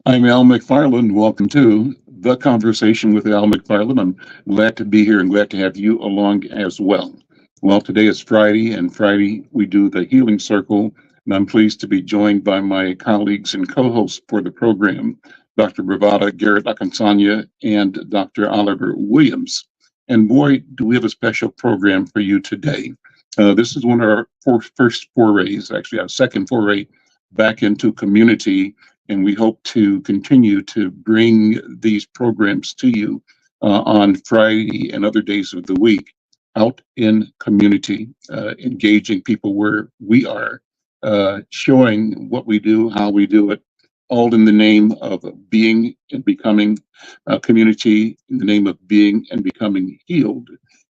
I'm Al McFarlane. Welcome to the Conversation with Al McFarlane. I'm glad to be here and glad to have you along as well. Well, today is Friday, and Friday we do the Healing Circle, and I'm pleased to be joined by my colleagues and co-hosts for the program, Dr. Bravada Garrett Akansanya and Dr. Oliver Williams. And boy, do we have a special program for you today. This is one of our first forays, actually our second foray back into community, and we hope to continue to bring these programs to you on Friday and other days of the week out in community, engaging people where we are, showing what we do, how we do it, all in the name of being and becoming a community, in the name of being and becoming healed,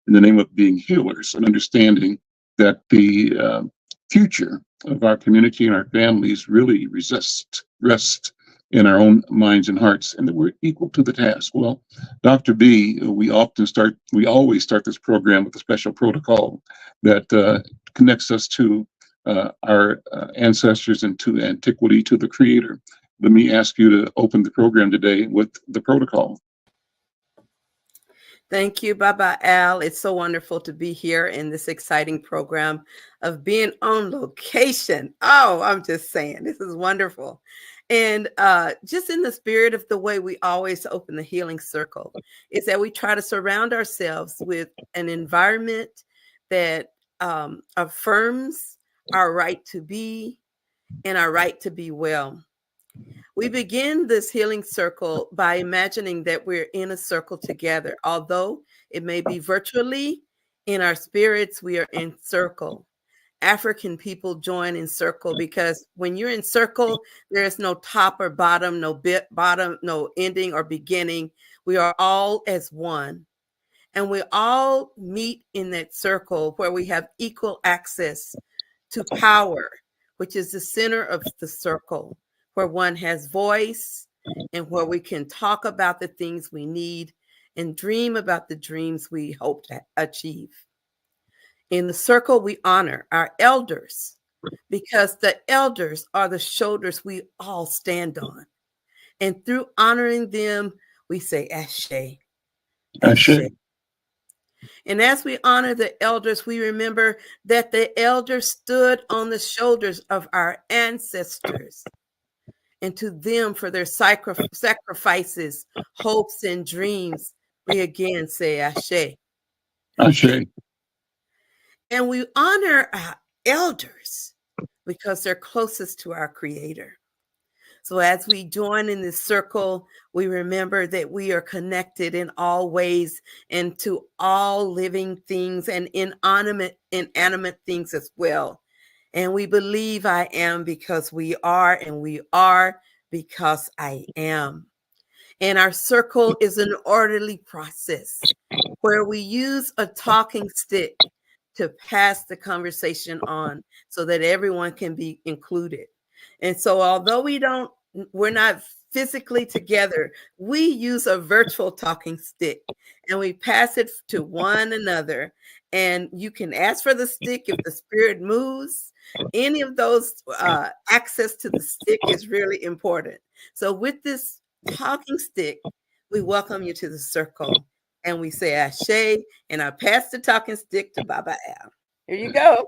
in the name of being healers, and understanding that the future of our community and our families really rest in our own minds and hearts, and that we're equal to the task. Well, Dr. B, we always start this program with a special protocol that connects us to our ancestors and to antiquity, to the Creator. Let me ask you to open the program today with the protocol. Thank you, Baba Al. It's so wonderful to be here in this exciting program of being on location. Oh, I'm just saying, this is wonderful. And just in the spirit of the way we always open the healing circle, is that we try to surround ourselves with an environment that affirms our right to be and our right to be well. We begin this healing circle by imagining that we're in a circle together. Although it may be virtually, in our spirits, we are in circle. African people join in circle because when you're in circle, there is no top or bottom, no bottom, no ending or beginning. We are all as one. And we all meet in that circle where we have equal access to power, which is the center of the circle, where one has voice and where we can talk about the things we need and dream about the dreams we hope to achieve. In the circle, we honor our elders because the elders are the shoulders we all stand on. And through honoring them, we say, Ashe, Ashe. And as we honor the elders, we remember that the elders stood on the shoulders of our ancestors. And to them, for their sacrifices, hopes, and dreams, we again say Ashe. Ashe. And we honor our elders because they're closest to our Creator. So as we join in this circle, we remember that we are connected in all ways and to all living things and inanimate things as well. And we believe I am because we are, and we are because I am. And our circle is an orderly process where we use a talking stick to pass the conversation on so that everyone can be included. And so although we're not physically together, we use a virtual talking stick and we pass it to one another. And you can ask for the stick if the spirit moves. Any of those access to the stick is really important. So with this talking stick, we welcome you to the circle and we say Ashe, and I pass the talking stick to Baba Al. Here you go.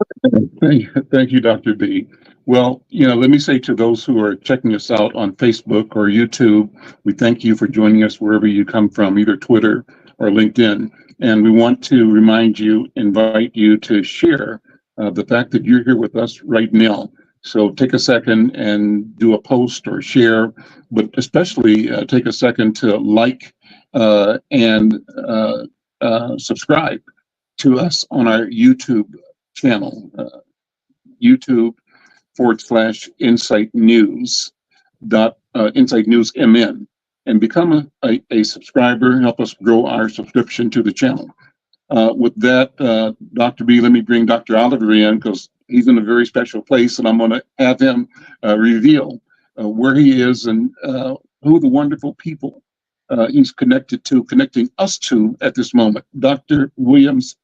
Thank you, Dr. B. Well, let me say to those who are checking us out on Facebook or YouTube, we thank you for joining us wherever you come from, either Twitter or LinkedIn. And we want to invite you to share the fact that you're here with us right now. So take a second and do a post or share, but especially take a second to like and subscribe to us on our YouTube channel, YouTube.com/Insight News MN, and become a subscriber. Help us grow our subscription to the channel. With that, Dr. B, let me bring Dr. Oliver in because he's in a very special place, and I'm going to have him reveal where he is and who the wonderful people he's connecting us to at this moment. Dr. Williams,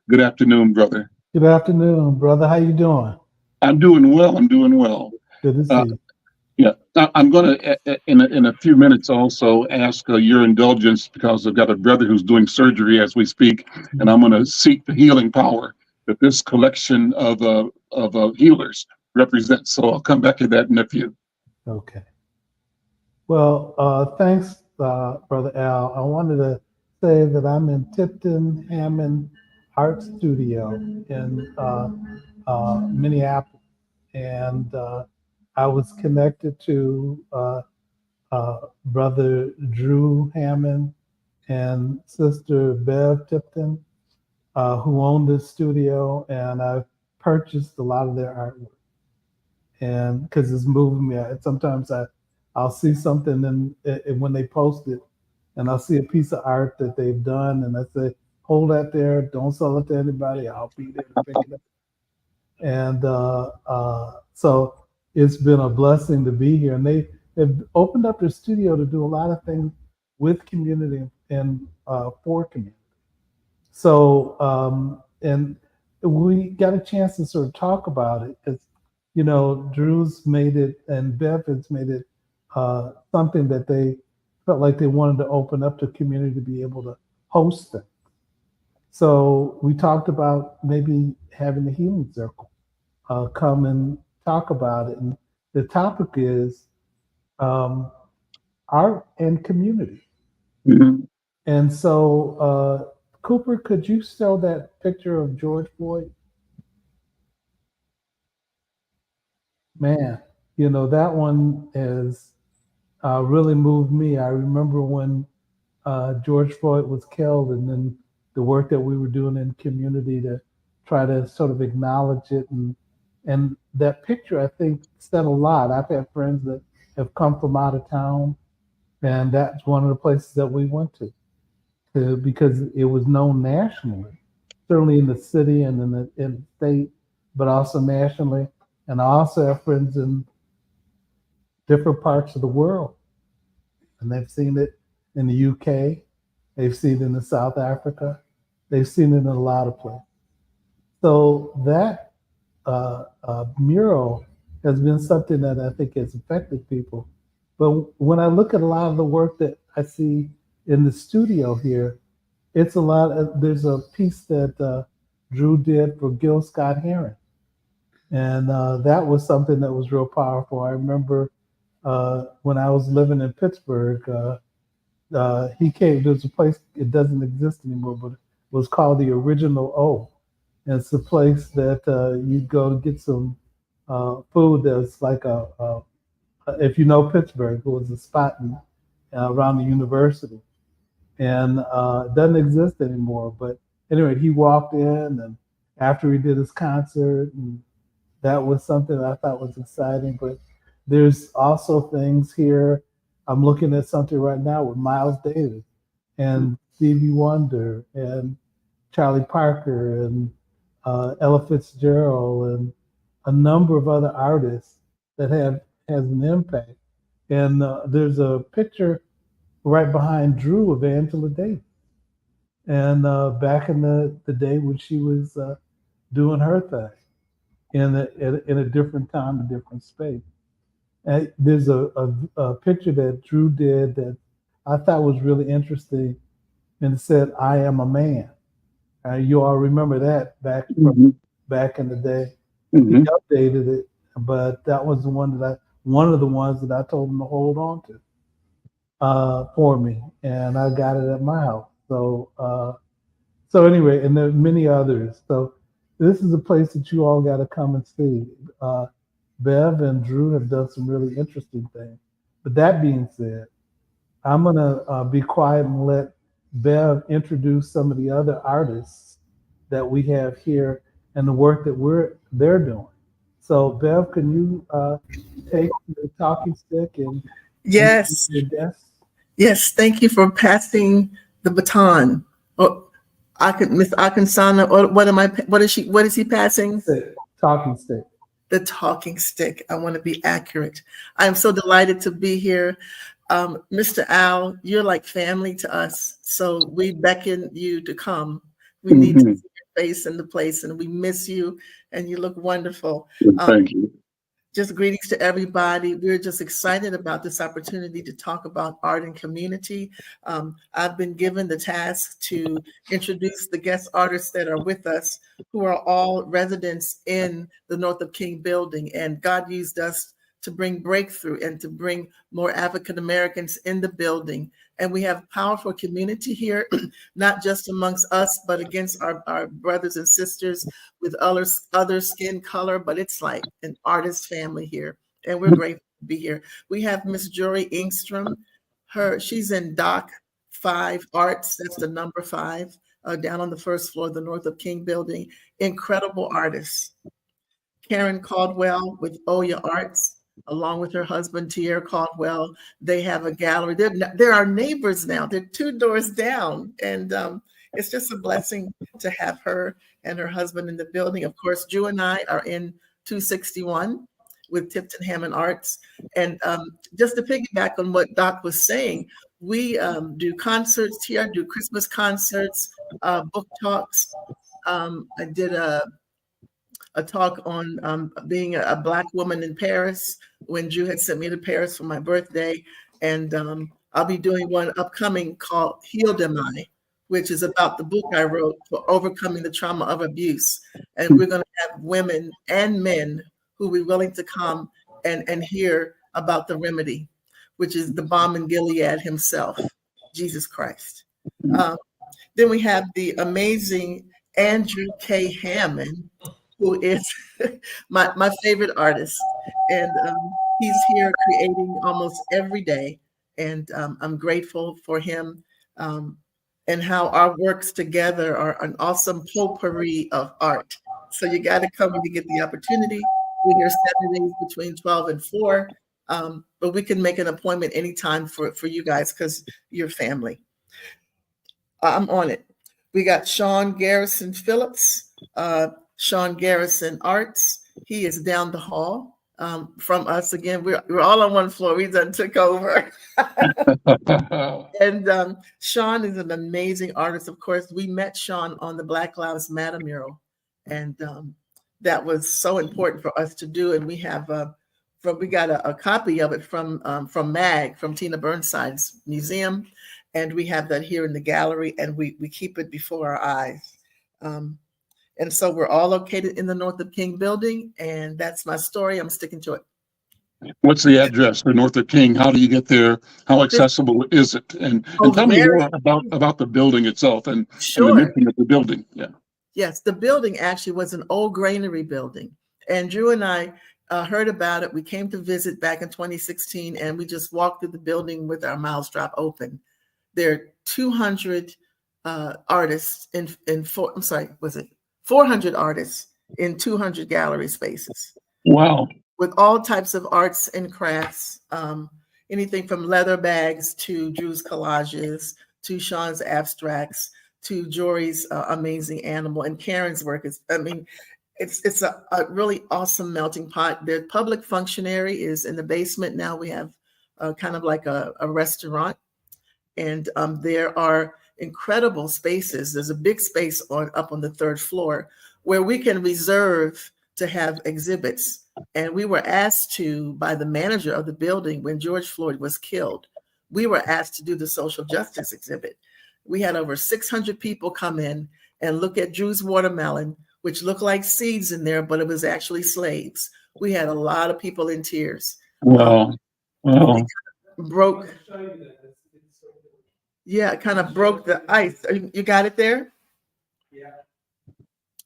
good afternoon, brother. Good afternoon, brother. How you doing? I'm doing well. Good to see you. Yeah, I'm going to, in a few minutes, also ask your indulgence because I've got a brother who's doing surgery as we speak, and I'm going to seek the healing power that this collection of healers represents. So I'll come back to that in a few. Okay. Well, thanks, Brother Al. I wanted to say that I'm in Tipton Hammond Art Studio in Minneapolis, and I was connected to Brother Drew Hammond and Sister Bev Tipton, who own this studio, and I've purchased a lot of their artwork. And because it's moving me, sometimes I'll see something and when they post it, and I'll see a piece of art that they've done, and I say, hold that there, don't sell it to anybody. I'll be there to pick it up. And so it's been a blessing to be here. And they have opened up their studio to do a lot of things with community and for community. So, and we got a chance to sort of talk about it because, you know, Drew's made it and Bev has made it something that they felt like they wanted to open up to community to be able to host them. So we talked about maybe having a healing circle come and talk about it. And the topic is art and community. Mhm. And so, Cooper, could you show that picture of George Floyd? Man, you know, that one has really moved me. I remember when George Floyd was killed, and then the work that we were doing in community to try to sort of acknowledge it. And that picture, I think, said a lot. I've had friends that have come from out of town, and that's one of the places that we went to because it was known nationally, certainly in the city and in the state, but also nationally. And I also have friends in different parts of the world, and they've seen it in the UK, they've seen it in South Africa, they've seen it in a lot of places. So that mural has been something that I think has affected people. But when I look at a lot of the work that I see in the studio here, it's a lot of, there's a piece that Drew did for Gil Scott Heron. And that was something that was real powerful. I remember when I was living in Pittsburgh, he came, there's a place, it doesn't exist anymore, but it was called the Original O. And it's a place that you go to get some food that's like if you know Pittsburgh, it was a spot around the university. And it doesn't exist anymore. But anyway, he walked in, and after he did his concert, and that was something that I thought was exciting. But there's also things here. I'm looking at something right now with Miles Davis and Stevie Wonder and Charlie Parker and Ella Fitzgerald and a number of other artists that has an impact. And there's a picture right behind Drew of Angela Davis. And back in the day when she was doing her thing in a different time, a different space. And there's a picture that Drew did that I thought was really interesting, and it said, "I am a man." You all remember that back in the day. He updated it, but that was the one one of the ones that I told him to hold on to for me, and I got it at my house. So anyway, and there are many others. So this is a place that you all got to come and see. Bev and Drew have done some really interesting things. But that being said, I'm gonna be quiet and let Bev introduce some of the other artists that we have here and the work that they're doing. So Bev, can you take the talking stick and Yes. your guests? Yes. Thank you for passing the baton. Oh, I can sign up. What is he passing? Talking stick. The talking stick. I want to be accurate. I am so delighted to be here. Mr. Al, you're like family to us. So we beckon you to come. We need to see your face in the place, and we miss you, and you look wonderful. Thank you. Just greetings to everybody. We're just excited about this opportunity to talk about art and community. I've been given the task to introduce the guest artists that are with us, who are all residents in the North of King building. And God used us to bring breakthrough and to bring more African Americans in the building. And we have powerful community here, not just amongst us, but against our brothers and sisters with other skin color, but it's like an artist family here. And we're grateful to be here. We have Miss Jory Ingstrom. She's in Doc 5 Arts. That's the number 5, down on the first floor of the North of King building. Incredible artists. Karen Caldwell with Oya Arts, along with her husband, Tierre Caldwell. They have a gallery. They're our neighbors now. They're 2 doors down. And it's just a blessing to have her and her husband in the building. Of course, Drew and I are in 261 with Tipton Hammond Arts. And just to piggyback on what Doc was saying, we do concerts here, do Christmas concerts, book talks. I did a talk on being a Black woman in Paris when Drew had sent me to Paris for my birthday. And I'll be doing one upcoming called Healed Am I, which is about the book I wrote for overcoming the trauma of abuse. And we're going to have women and men who will be willing to come and hear about the remedy, which is the balm in Gilead himself, Jesus Christ. Then we have the amazing Andrew K. Hammond, who is my favorite artist. And he's here creating almost every day. And I'm grateful for him and how our works together are an awesome potpourri of art. So you got to come when you get the opportunity. We're here Saturdays between 12 and 4. But we can make an appointment anytime for you guys because you're family. I'm on it. We got Sean Garrison Phillips, Sean Garrison Arts. He is down the hall from us. Again, we're all on one floor. We done took over. And Sean is an amazing artist. Of course, we met Sean on the Black Lives Matter mural. And that was so important for us to do. And we have we got a copy of it from MAG, from Tina Burnside's museum. And we have that here in the gallery, and we keep it before our eyes. And so we're all located in the North of King building, and that's my story. I'm sticking to it. What's the address for North of King? How do you get there? How accessible is it? And tell me more about the building itself and the mission of the building. Yeah. Yes, the building actually was an old granary building. And Drew and I heard about it. We came to visit back in 2016, and we just walked through the building with our mouths dropped open. There are 200 artists in 400 artists in 200 gallery spaces. Wow. With all types of arts and crafts, anything from leather bags to Drew's collages, to Sean's abstracts, to Jory's amazing animal, and Karen's work. It's a really awesome melting pot. The public functionary is in the basement. Now we have kind of like a restaurant. And there are incredible spaces. There's a big space up on the 3rd floor where we can reserve to have exhibits. And we were asked to, by the manager of the building, when George Floyd was killed, we were asked to do the social justice exhibit. We had over 600 people come in and look at Drew's watermelon, which looked like seeds in there, but it was actually slaves. We had a lot of people in tears. Wow. Wow. Broke. Yeah, it kind of broke the ice. You got it there? Yeah.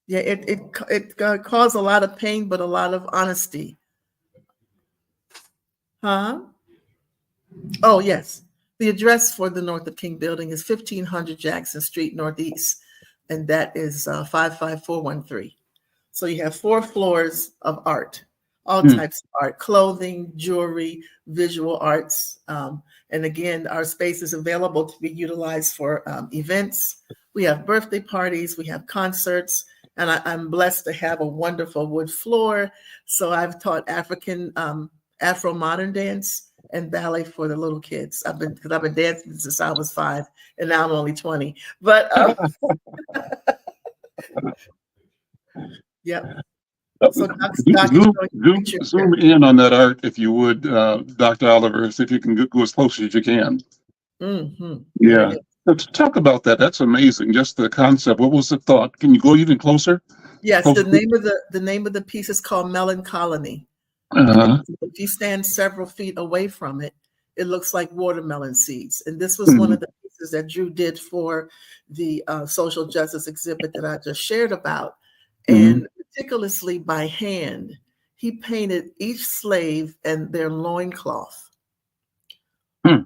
Yeah, it caused a lot of pain, but a lot of honesty. Huh? Oh, yes. The address for the North of King building is 1500 Jackson Street Northeast, and that is 55413. So you have 4 floors of art, all types of art, clothing, jewelry, visual arts. And again, our space is available to be utilized for events. We have birthday parties, we have concerts, and I'm blessed to have a wonderful wood floor. So I've taught African Afro modern dance and ballet for the little kids. I've been dancing since I was 5, and now I'm only 20. But yeah. So Doc is Zoom, showing a zoom, picture zoom here. in on that art if you would, Dr. Oliver, see if you can go as close as you can. There it Yeah. is. Let's talk about that. That's amazing. Just the concept. What was the thought? Can you go even closer? Yes, Closer? the name of the piece is called Melancholy. Uh-huh. If you stand several feet away from it, it looks like watermelon seeds. And this was one Mhm. of the pieces that Drew did for the social justice exhibit that I just shared about. Mhm. And meticulously by hand, he painted each slave and their loincloth. Hmm.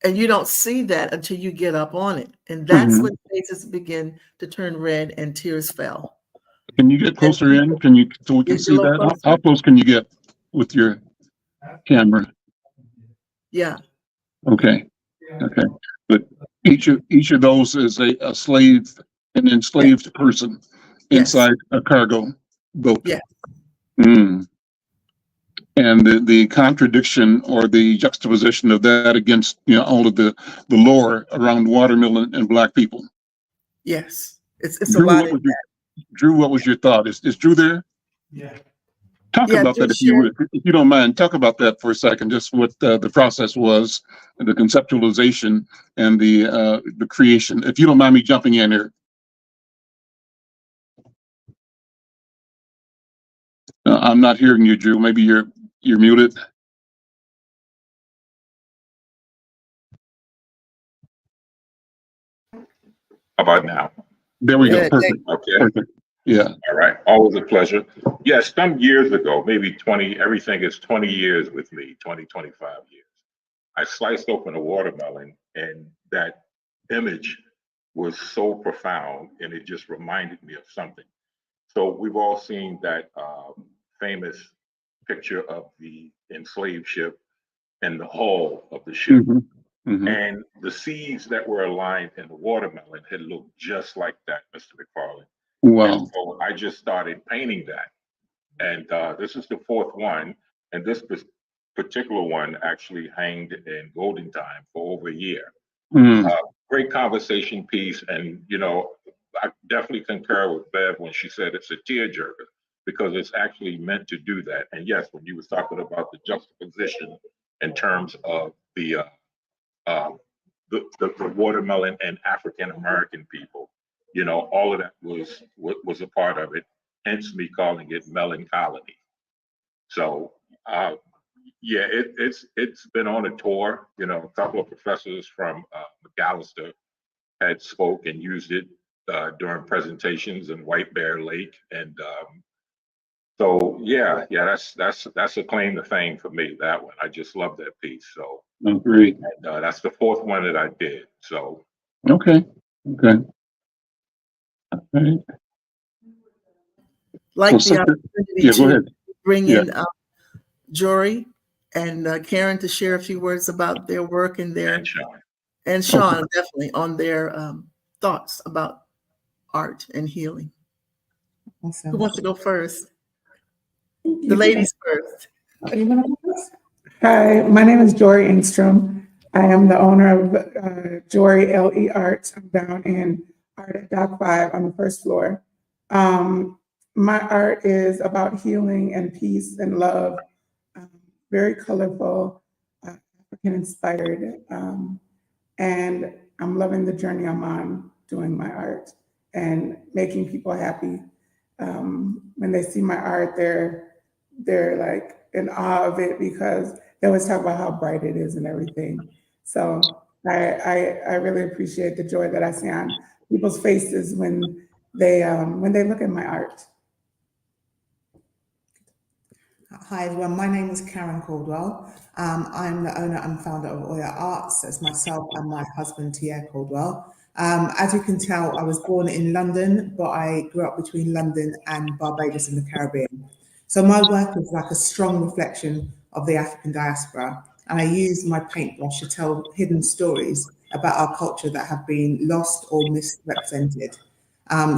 And you don't see that until you get up on it. And that's Mhm. when faces begin to turn red and tears fell. Can you get And closer in? people, Can you, so we can get a see little that? How closer. close can you get with your camera? Yeah. Okay. Okay. But each of those is a slave, an Yes. enslaved person Yes. inside a cargo boat. Yes. Mm. And the contradiction or the juxtaposition of that against, all of the lore around watermelon and black people. Yes. It's a Drew, lot what in was your that. Drew? What was your thought? Is Drew there? Yeah. Talk Yeah, about Drew that if you shared. would, if you don't mind. Talk about that for a second. Just what the process was, the conceptualization, and the creation. If you don't mind me jumping in here. I'm not hearing you, Drew. Maybe you're muted. How about now? There we go. Good. Perfect. Okay. Perfect. Yeah. All right. Always a pleasure. Yes, some years ago, maybe 20, everything is 20 years with me, 20, 25 years. I sliced open a watermelon and that image was so profound and it just reminded me of something. So we've all seen that famous picture of the enslaved ship and the hull of the ship. Hmm. Hmm. And the seeds that were aligned in the watermelon had looked just like that, Mr. McFarlane. And Wow. so I just started painting that. And this is the fourth one. And this particular one actually hanged in Golden Time for over a year. Mm. Great conversation piece. And, I definitely concur with Bev when she said it's a tearjerker because it's actually meant to do that. And yes, when you was talking about the juxtaposition in terms of uh, the watermelon and African American people. All of that was a part of it. Hence me calling it melancholy. So yeah, it's been on a tour. A couple of professors from McAllister had spoke and used it during presentations in White Bear Lake, and so yeah, that's a claim to fame for me. That one, I just love that piece. So Oh, great. that's the fourth one that I did. So Okay. Okay. All right. Well, Like the Secretary, opportunity yeah, go to ahead. bring Yeah. in Jory and Karen to share a few words about their work and Sean. and Okay. Sean definitely on their thoughts about art and healing. Who Awesome. wants to go first? The You ladies first. you wanna go first? Hi, my name is Jory Engstrom. I am the owner of Jory LE Arts. I'm down in Art at Dock 5 on the first floor. My art is about healing and peace and love, very colorful, African inspired. And I'm loving the journey I'm on doing my art and making people happy. When they see my art, they're like in awe of it because they always talk about how bright it is and everything. So I really appreciate the joy that I see on people's faces when they look at my art. Hi everyone, my name is Karen Caldwell. I'm the owner and founder of Oya Arts. That's myself and my husband, Tia Caldwell. As you can tell, I was born in London, but I grew up between London and Barbados in the Caribbean. So my work is like a strong reflection of the African diaspora. And I use my paintbrush to tell hidden stories about our culture that have been lost or misrepresented.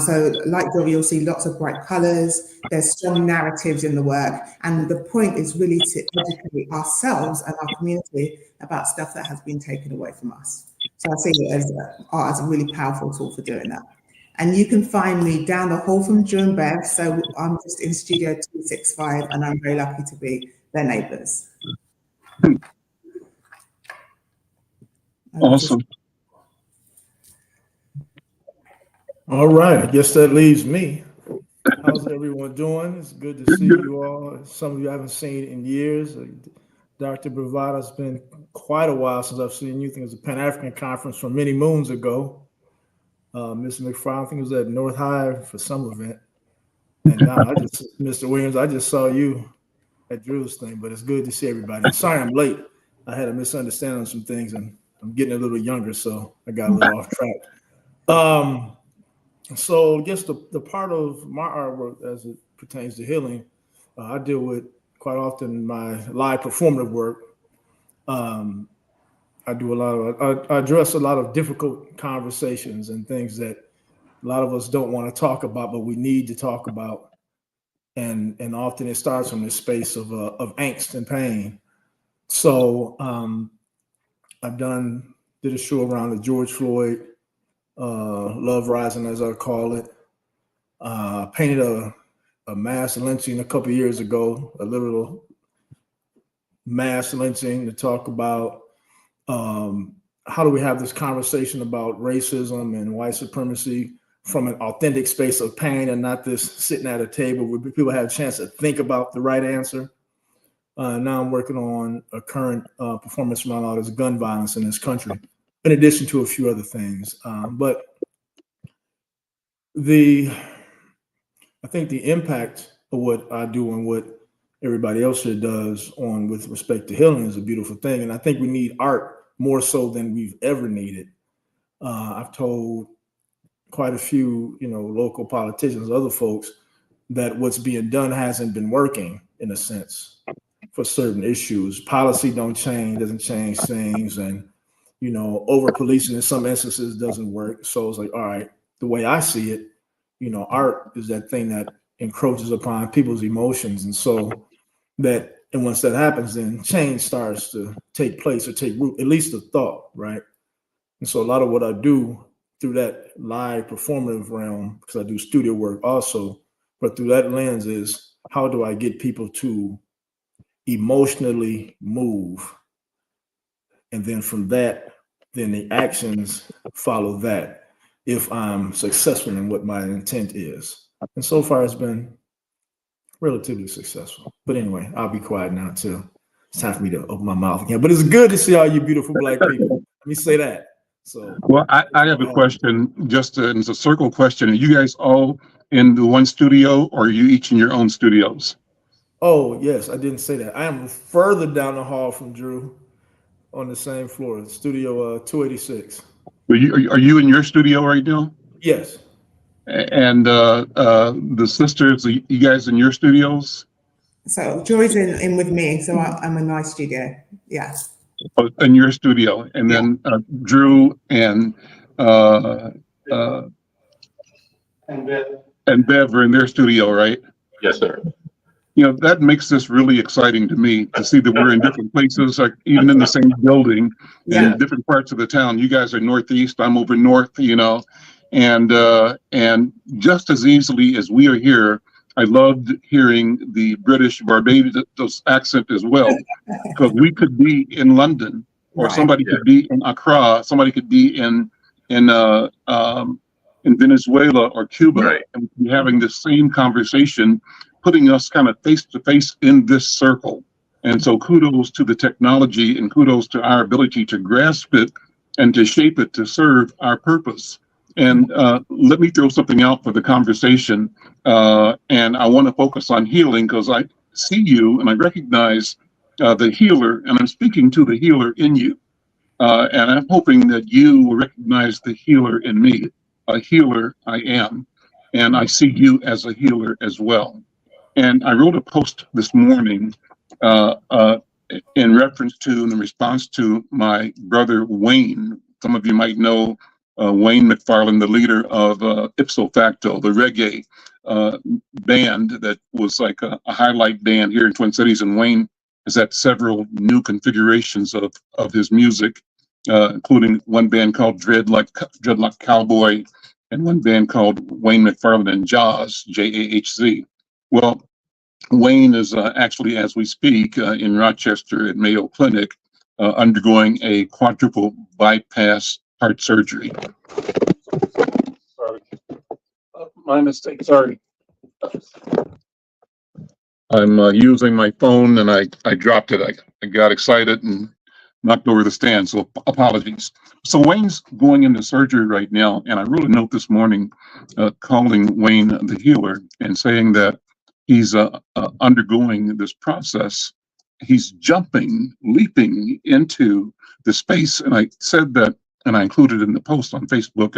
So like Jory, you'll see lots of bright colors, there's strong narratives in the work, and the point is really to educate ourselves and our community about stuff that has been taken away from us. So I see it as art as a really powerful tool for doing that. And you can find me down the hall from Drew and Bev. So I'm just in Studio 265, and I'm very lucky to be their neighbours. Awesome. All right, I guess that leaves me. How's everyone doing? It's good to see you all. Some of you I haven't seen in years. Dr. Bravada, it's been quite a while since I've seen you. I think it was a Pan-African conference from many moons ago. Mr. McFarlane, I think it was at North High for some event. And now Mr. Williams, I just saw you at Drew's thing, but it's good to see everybody. I'm sorry I'm late. I had a misunderstanding on some things, and I'm getting a little younger, so I got a little off track. So I guess the part of my artwork as it pertains to healing, I deal with quite often in my live performative work. I do I address a lot of difficult conversations and things that a lot of us don't want to talk about, but we need to talk about. And often it starts from this space of angst and pain. So I've did a show around the George Floyd Love Rising, as I call it. Painted a mass lynching a couple of years ago, a little mass lynching to talk about how do we have this conversation about racism and white supremacy from an authentic space of pain and not this sitting at a table where people have a chance to think about the right answer. Now I'm working on a current performance around all this gun violence in this country, in addition to a few other things. But I think the impact of what I do and what everybody else here does on with respect to healing is a beautiful thing. And I think we need art more so than we've ever needed. I've told quite a few, local politicians, other folks, that what's being done hasn't been working in a sense for certain issues. Policy doesn't change things, and over policing in some instances doesn't work. So it's like, all right, the way I see it, art is that thing that encroaches upon people's emotions, and so and once that happens, then change starts to take place or take root, at least the thought, right? And so a lot of what I do through that live performative realm, because I do studio work also, but through that lens is how do I get people to emotionally move? And then from that, then the actions follow that if I'm successful in what my intent is. And so far it's been relatively successful. But anyway, I'll be quiet now too. It's time for me to open my mouth again. But it's good to see all you beautiful Black people. Let me say that. So, well, I have a question, just it's a circle question. Are you guys all in the one studio, or are you each in your own studios? Oh, yes, I didn't say that. I am further down the hall from Drew on the same floor, Studio 286. Are you in your studio right now? Yes. And the sisters, are you guys in your studios? So Joy's in with me, so I'm in my studio. Yeah. Oh, in your studio, and then Drew and Bev are in their studio, right? Yes, sir. That makes this really exciting to me to see that we're in different places, like even in the same building, in different parts of the town. You guys are northeast, I'm over north, and just as easily as we are here, I loved hearing the British Barbados accent as well, because we could be in London, or somebody could be in Accra, somebody could be in Venezuela or Cuba, and we'd be having the same conversation, putting us kind of face to face in this circle. And so kudos to the technology and kudos to our ability to grasp it and to shape it to serve our purpose. And let me throw something out for the conversation. And I want to focus on healing because I see you and I recognize the healer, and I'm speaking to the healer in you. And I'm hoping that you will recognize the healer in me. A healer I am, and I see you as a healer as well. And I wrote a post this morning in response to my brother Wayne. Some of you might know Wayne McFarlane, the leader of Ipso Facto, the reggae band that was like a highlight band here in Twin Cities. And Wayne has had several new configurations of his music, including one band called Dreadlock Cowboy, and one band called Wayne McFarlane and Jaws, Jahz. Well, Wayne is actually, as we speak, in Rochester at Mayo Clinic, undergoing a quadruple bypass heart surgery. Sorry. My mistake, sorry. I'm using my phone and I dropped it. I got excited and knocked over the stand, so apologies. So Wayne's going into surgery right now, and I wrote a note this morning calling Wayne the healer and saying that he's undergoing this process. He's jumping, leaping into the space, and I said that, and I included in the post on Facebook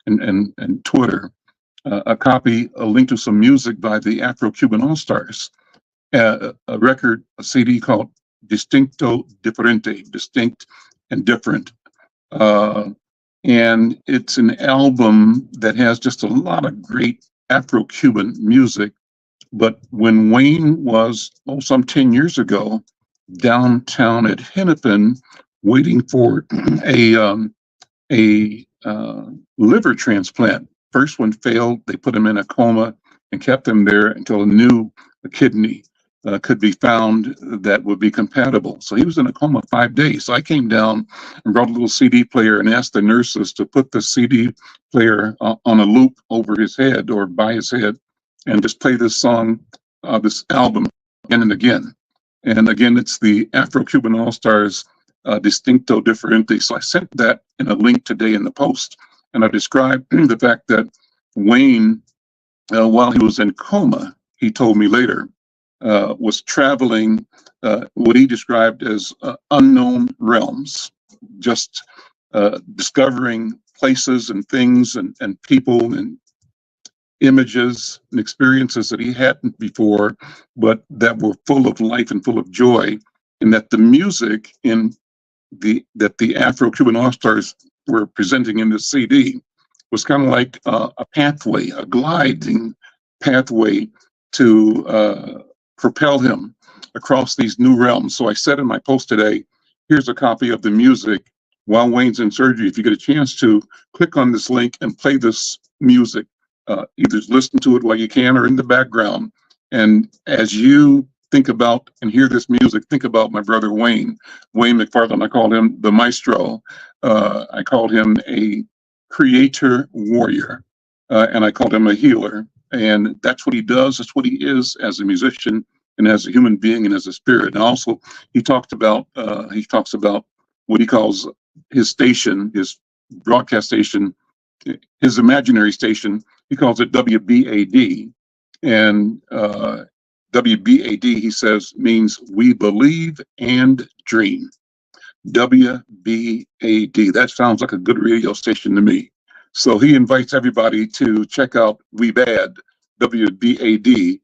and Twitter a link to some music by the Afro-Cuban All-Stars, a CD called Distinto Diferente, Distinct and Different. And it's an album that has just a lot of great Afro-Cuban music. But when Wayne was, some 10 years ago, downtown at Hennepin, waiting for a liver transplant, first one failed. They put him in a coma and kept him there until a new kidney could be found that would be compatible. So he was in a coma 5 days. So I came down and brought a little CD player and asked the nurses to put the CD player on a loop over his head or by his head and just play this song, this album again and again. And again, it's the Afro-Cuban All-Stars, Distinto Diferente. So I sent that in a link today in the post. And I described the fact that Wayne, while he was in coma, he told me later, was traveling what he described as unknown realms, just discovering places and things and people and images and experiences that he hadn't before, but that were full of life and full of joy, and that the music that the Afro-Cuban All-Stars were presenting in this CD was kind of like a pathway, a gliding pathway to propel him across these new realms. So I said in my post today, here's a copy of the music while Wayne's in surgery. If you get a chance to click on this link and play this music, either listen to it while you can or in the background. And as you think about and hear this music, think about my brother Wayne McFarlane. I called him the maestro. I called him a creator warrior, and I called him a healer. And that's what he does. That's what he is as a musician and as a human being and as a spirit. And also, he talks about what he calls his station, his broadcast station, his imaginary station. He calls it WBAD. And WBAD, he says, means we believe and dream. WBAD. That sounds like a good radio station to me. So he invites everybody to check out WeBad, WBAD,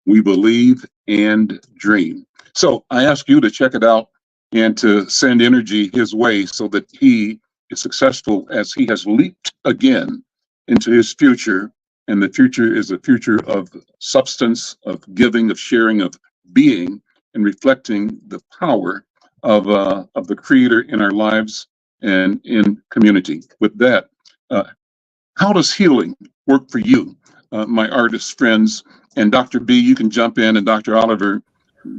we believe and dream. So I ask you to check it out and to send energy his way so that he is successful as he has leaped again into his future. And the future is a future of substance, of giving, of sharing, of being, and reflecting the power of the Creator in our lives and in community. With that, how does healing work for you, my artist friends? And Dr. B, you can jump in, and Dr. Oliver,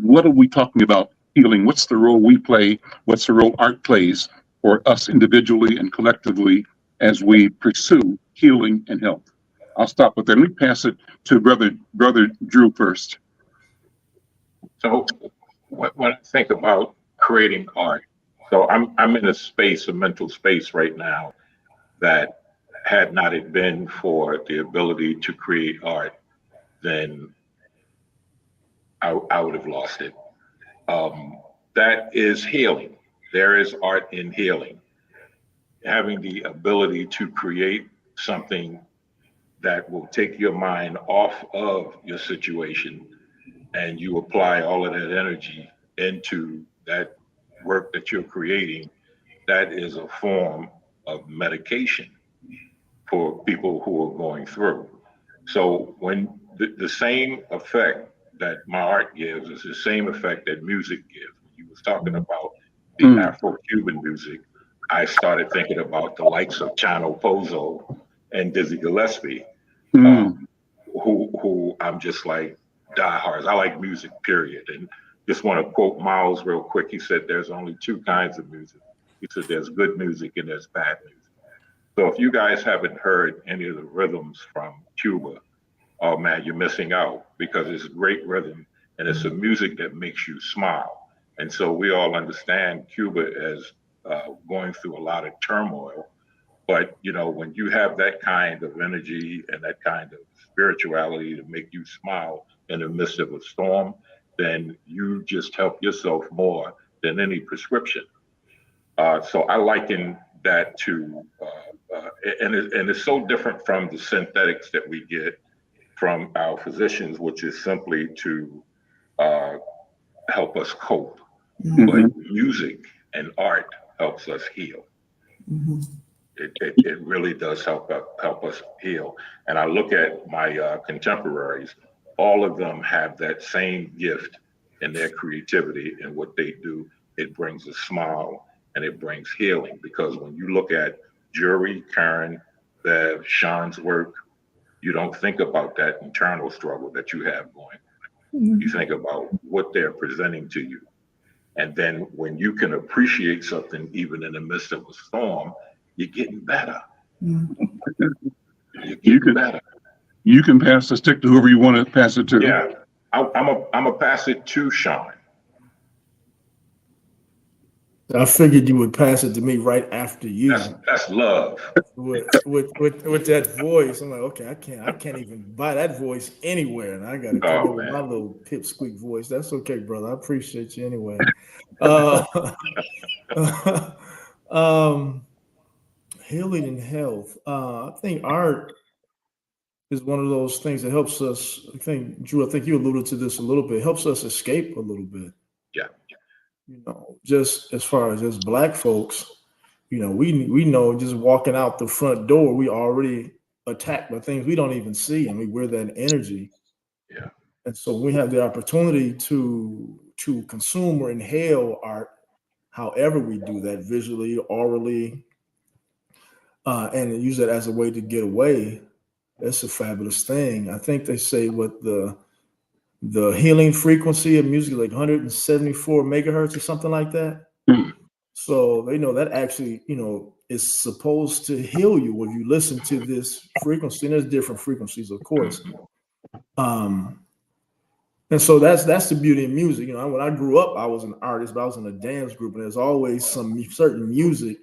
what are we talking about healing? What's the role we play? What's the role art plays for us individually and collectively as we pursue healing and health? I'll stop with that. Let me pass it to brother Drew first. So when I think about creating art, so I'm in a mental space right now that had not it been for the ability to create art, then I would have lost it. That is healing. There is art in healing. Having the ability to create something that will take your mind off of your situation and you apply all of that energy into that work that you're creating, that is a form of medication for people who are going through. So when the same effect that my art gives is the same effect that music gives. When you was talking about the Afro-Cuban music, I started thinking about the likes of Chano Pozo and Dizzy Gillespie, Mm. who I'm just like diehards. I like music, period. And just want to quote Miles real quick. He said, "There's only two kinds of music." He said, "There's good music and there's bad music." So if you guys haven't heard any of the rhythms from Cuba, oh man, you're missing out, because it's great rhythm and it's a music that makes you smile. And so we all understand Cuba as going through a lot of turmoil. But you know, when you have that kind of energy and that kind of spirituality to make you smile in the midst of a storm, then you just help yourself more than any prescription. So I liken that to, and it's so different from the synthetics that we get from our physicians, which is simply to uh, help us cope. Mhm. But music and art helps us heal. Mhm. It really does help us heal. And I look at my contemporaries; all of them have that same gift in their creativity and what they do. It brings a smile and it brings healing. Because when you look at Jury, Karen, Bev, Sean's work, you don't think about that internal struggle that you have going. You think about what they're presenting to you. And then when you can appreciate something even in the midst of a storm, you're getting better. Mm. You're You getting can better. you can pass the stick to whoever you want to pass it to. Yeah. I'm a pass it to Sean. I figured you would pass it to me right after you. That's love. With that voice. I'm like, okay, I can't even buy that voice anywhere, and I got to come Oh up with my man. little pipsqueak voice. That's okay, brother. I appreciate you anyway. Uh, um, healing and health. I think art is one of those things that helps us. I think, Drew, I think you alluded to this a little bit. Helps us escape a little bit. Yeah. You know, just as far as Black folks, you know, we know just walking out the front door, we already attacked by things we don't even see, and we wear that energy. Yeah. And so we have the opportunity to consume or inhale art, however we do that, visually, orally, and use that as a way to get away. That's a fabulous thing. I think they say what the healing frequency of music is like 174 megahertz or something like that. Mm. So they know that actually, you know, is supposed to heal you when you listen to this frequency. And there's different frequencies, of course. And so that's the beauty of music. You know, when I grew up, I was an artist, but I was in a dance group, and there's always some certain music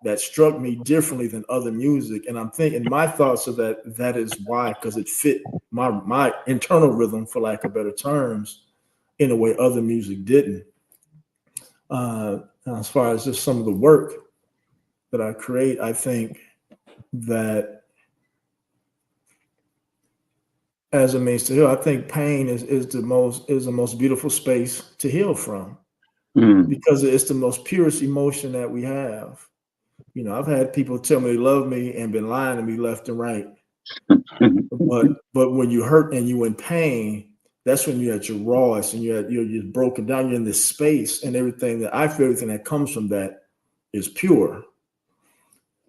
that struck me differently than other music. And I'm thinking my thoughts are that is why, because it fit my internal rhythm, for lack of better terms, in a way other music didn't. As far as just some of the work that I create, I think that as a means to heal, I think pain is the most beautiful space to heal from, because it's the most purest emotion that we have. You know, I've had people tell me they love me and been lying to me left and right. But when you hurt and you in pain, that's when you're at your rawest and you're broken down. You're in this space, and everything that comes from that is pure.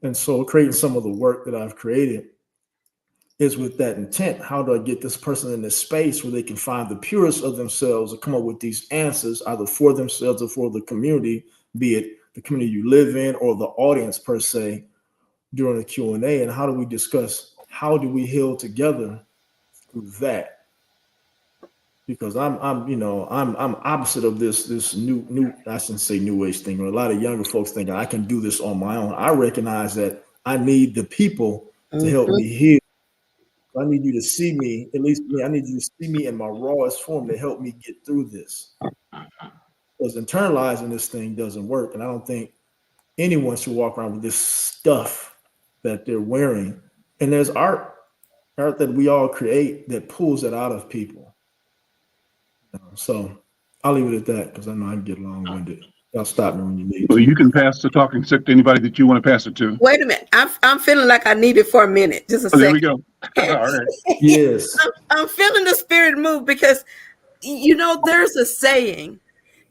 And so creating some of the work that I've created is with that intent. How do I get this person in this space where they can find the purest of themselves and come up with these answers, either for themselves or for the community, be it the community you live in or the audience per se, during the Q&A? And how do we discuss, how do we heal together through that? Because I'm opposite of this new I shouldn't say new age thing, or a lot of younger folks thinking I can do this on my own. I recognize that I need the people to help me heal. I need you to see me, at least me. I need you to see me in my rawest form to help me get through this. Because internalizing this thing doesn't work, and I don't think anyone should walk around with this stuff that they're wearing. And there's art that we all create that pulls that out of people. So I'll leave it at that, because I know I can get long-winded. Y'all stop me when you need Well, to. you can pass the talking stick to anybody that you want to pass it to. Wait a minute. I'm feeling like I need it for a minute. Just a second. There we go. All right. Yes. I'm feeling the spirit move, because you know there's a saying,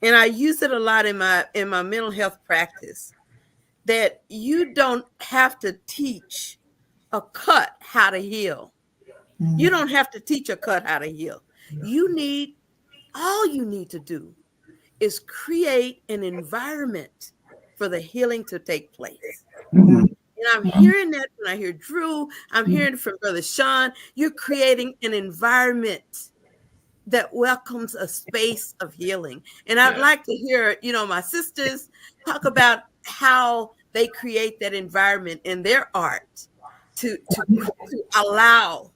and I use it a lot in my mental health practice. that you don't have to teach a cut how to heal. You don't have to teach a cut how to heal. All you need to do is create an environment for the healing to take place. Mhm. And I'm hearing that when I hear Drew, I'm hearing it from Brother Sean. You're creating an environment that welcomes a space of healing. And I'd like to hear, my sisters talk about how they create that environment in their art to allow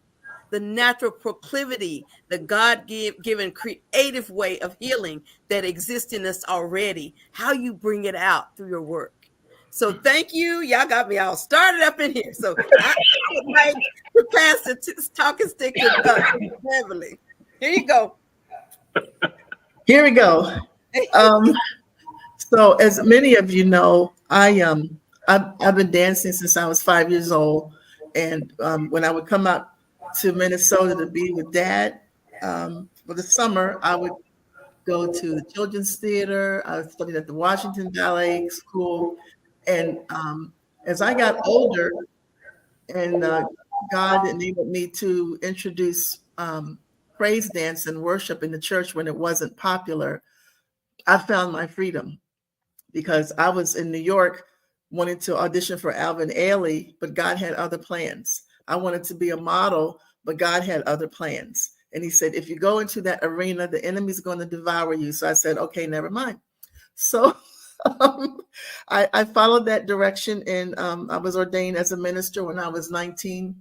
the natural proclivity, the God-given creative way of healing that exists in us already, how you bring it out through your work. So thank you. Y'all got me all started up in here. So I would like to pass the talking stick to Beverly. Here you go. Here we go. So as many of you know, I've been dancing since I was 5 years old. And when I would come out to Minnesota to be with Dad for the summer, I would go to the Children's Theater. I studied at the Washington Ballet School. And as I got older and God enabled me to introduce praise dance and worship in the church when it wasn't popular, I found my freedom, because I was in New York wanting to audition for Alvin Ailey, but God had other plans. I wanted to be a model, but God had other plans. And he said, if you go into that arena, the enemy's going to devour you. So I said, okay, never mind. So I followed that direction, and I was ordained as a minister when I was 19.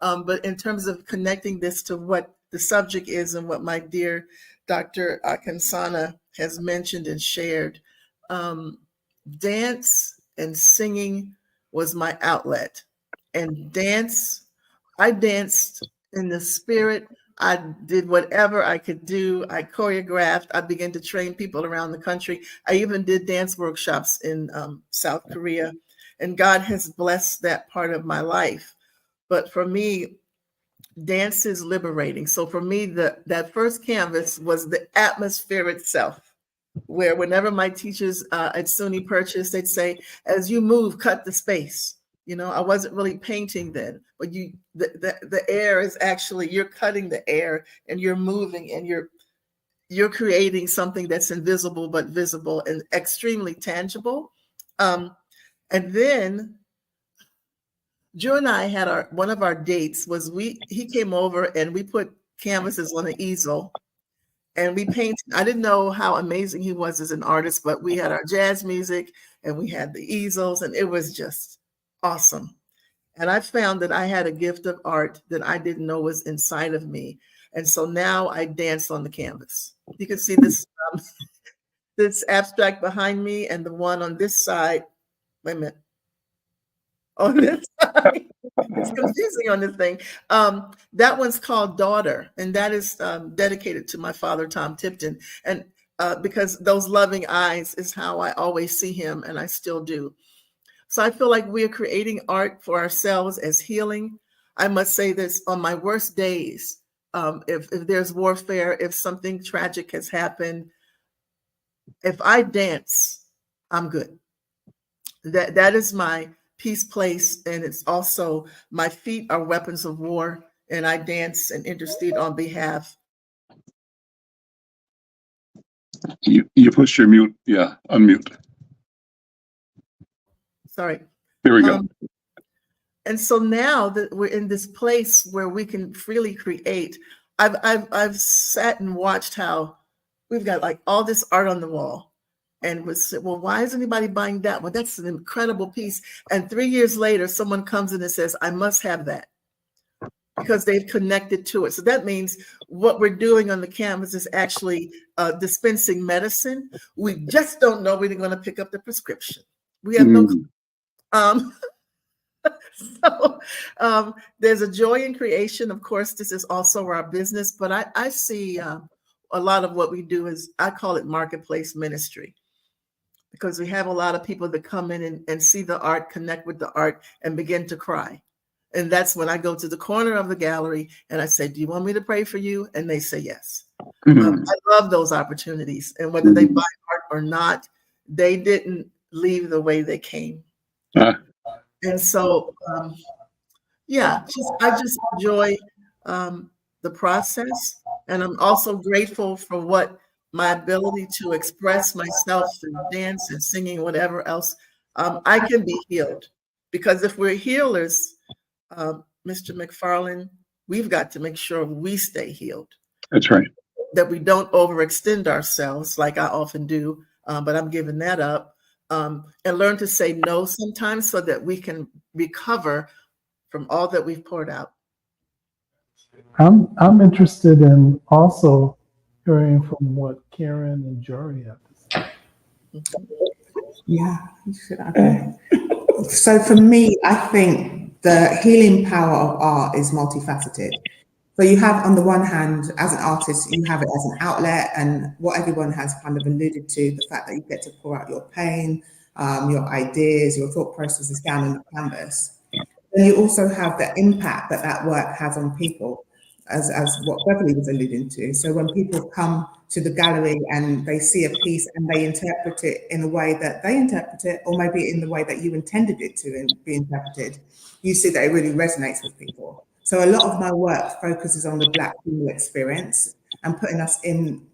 But in terms of connecting this to what the subject is and what my dear Dr. Kansana has mentioned and shared, dance and singing was my outlet. And I danced in the spirit. I did whatever I could do. I choreographed. I began to train people around the country. I even did dance workshops in South Korea. And God has blessed that part of my life. But for me, dance is liberating. So for me, that first canvas was the atmosphere itself, where whenever my teachers at SUNY Purchase, they'd say, as you move, cut the space. I wasn't really painting then, but the air is actually, you're cutting the air and you're moving and you're creating something that's invisible but visible and extremely tangible. And then Drew and I had one of our dates was he came over and we put canvases on an easel and we painted. I didn't know how amazing he was as an artist, but we had our jazz music and we had the easels, and it was just awesome. And I found that I had a gift of art that I didn't know was inside of me. And so now I dance on the canvas. You can see this this abstract behind me, and the one on this side. Wait a minute. On this side. It's confusing on this thing. That one's called Daughter, and that is dedicated to my father, Tom Tipton. And because those loving eyes is how I always see him, and I still do. So I feel like we are creating art for ourselves as healing. I must say this, on my worst days, if there's warfare, if something tragic has happened, if I dance, I'm good. That is my peace place, and it's also my feet are weapons of war, and I dance and intercede on behalf. You pushed your mute. Yeah, unmute. Sorry. There we go. And so now that we're in this place where we can freely create, I've sat and watched how we've got like all this art on the wall, and was said, well, why is anybody buying that? Well, that's an incredible piece. And 3 years later, someone comes in and says, I must have that, because they've connected to it. So that means what we're doing on the canvas is actually dispensing medicine. We just don't know when we're going to pick up the prescription. We have no clue. So there's a joy in creation. Of course, this is also our business, but I see a lot of what we do is, I call it marketplace ministry, because we have a lot of people that come in and see the art, connect with the art, and begin to cry. And that's when I go to the corner of the gallery and I say, do you want me to pray for you? And they say yes. I love those opportunities. And whether they buy art or not, they didn't leave the way they came. Uh, And so, yeah, I just enjoy the process. And I'm also grateful for what my ability to express myself through dance and singing, whatever else. I can be healed, because if we're healers, Mr. McFarlane, we've got to make sure we stay healed, that's right. that we don't overextend ourselves like I often do, but I'm giving that up, and learn to say no sometimes so that we can recover from all that we've poured out. I'm interested in also hearing from what Karen and Jory have to say. Yeah, you should. Okay. So for me, I think the healing power of art is multifaceted. So you have, on the one hand, as an artist, you have it as an outlet, and what everyone has kind of alluded to, the fact that you get to pour out your pain, your ideas, your thought processes down on the canvas. And you also have the impact that that work has on people, as what Beverly was alluding to. So when people come to the gallery and they see a piece and they interpret it in a way that they interpret it, or maybe in the way that you intended it to be interpreted, you see that it really resonates with people. So a lot of my work focuses on the Black female experience and putting us in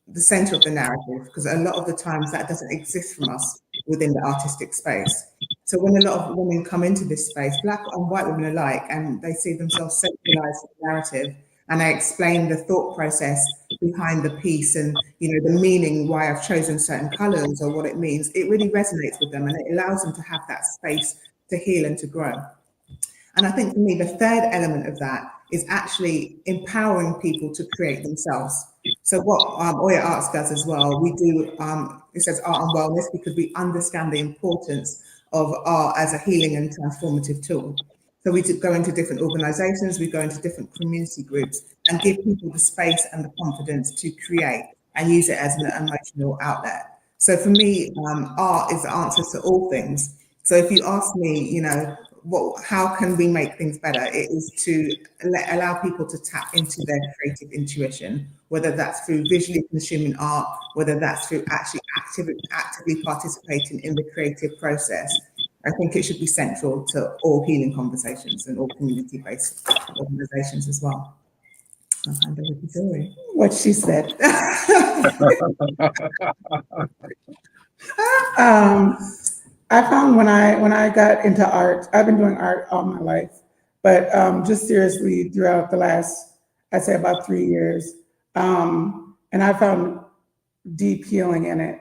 the center of the narrative, because a lot of the times that doesn't exist from us within the artistic space. So when a lot of women come into this space, Black and white women alike, and they see themselves centralized in the narrative, and I explain the thought process behind the piece and, you know, the meaning, why I've chosen certain colors or what it means, it really resonates with them, and it allows them to have that space to heal and to grow. And I think for me, the third element of that is actually empowering people to create themselves. So what Oya Arts does as well, we do, it says art and wellness, because we understand the importance of art as a healing and transformative tool. So we go into different organizations, we go into different community groups and give people the space and the confidence to create and use it as an emotional outlet. So for me, art is the answer to all things. So if you ask me, you know, how can we make things better? It is to allow people to tap into their creative intuition, whether that's through visually consuming art, whether that's through actually actively participating in the creative process. I think it should be central to all healing conversations and all community-based organizations as well. I'll hand over to Jory. What she said. I found when I got into art, I've been doing art all my life, but just seriously throughout the last, I'd say about 3 years. And I found deep healing in it.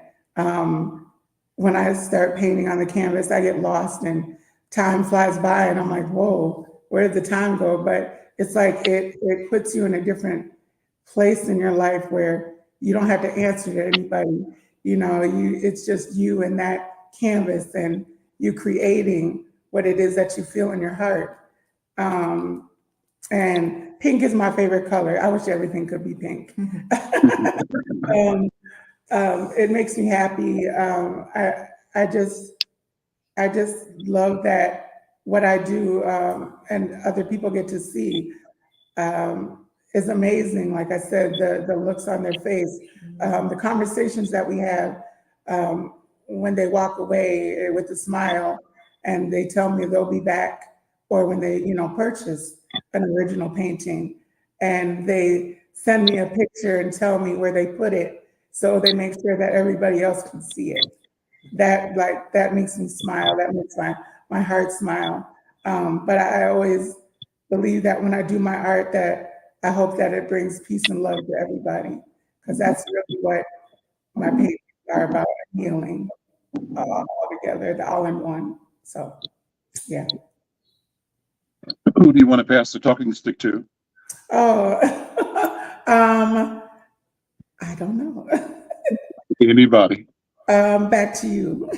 When I start painting on the canvas, I get lost and time flies by and I'm like, whoa, where did the time go? But it's like it puts you in a different place in your life where you don't have to answer to anybody. You know, it's just you and that canvas and you creating what it is that you feel in your heart. And pink is my favorite color. I wish everything could be pink. It makes me happy. I just love that what I do and other people get to see is amazing. Like I said, the looks on their face, the conversations that we have when they walk away with a smile and they tell me they'll be back, or when they, you know, purchase an original painting and they send me a picture and tell me where they put it, so they make sure that everybody else can see it. That makes me smile. That makes my heart smile. But I always believe that when I do my art, that I hope that it brings peace and love to everybody, because that's really what my paintings are about, healing all together, the all in one. So, yeah. Who do you want to pass the talking stick to? Oh, I don't know. Anybody? Back to you.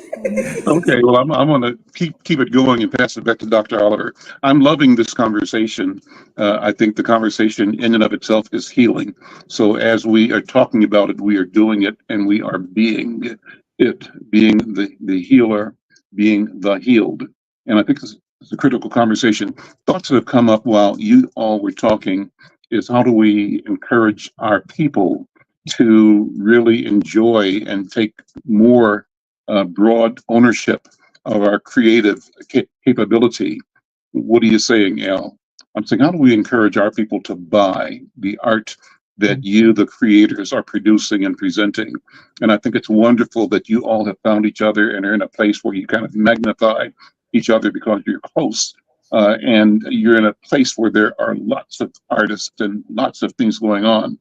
Okay, well, I'm going to keep it going and pass it back to Dr. Oliver. I'm loving this conversation. I think the conversation in and of itself is healing. So as we are talking about it, we are doing it, and we are being it, being the healer, being the healed. And I think this is a critical conversation. Thoughts that have come up while you all were talking is, how do we encourage our people to really enjoy and take more broad ownership of our creative capability. What are you saying, Al? I'm saying, how do we encourage our people to buy the art that you, the creators, are producing and presenting? And I think it's wonderful that you all have found each other and are in a place where you kind of magnify each other because you're close. And you're in a place where there are lots of artists and lots of things going on.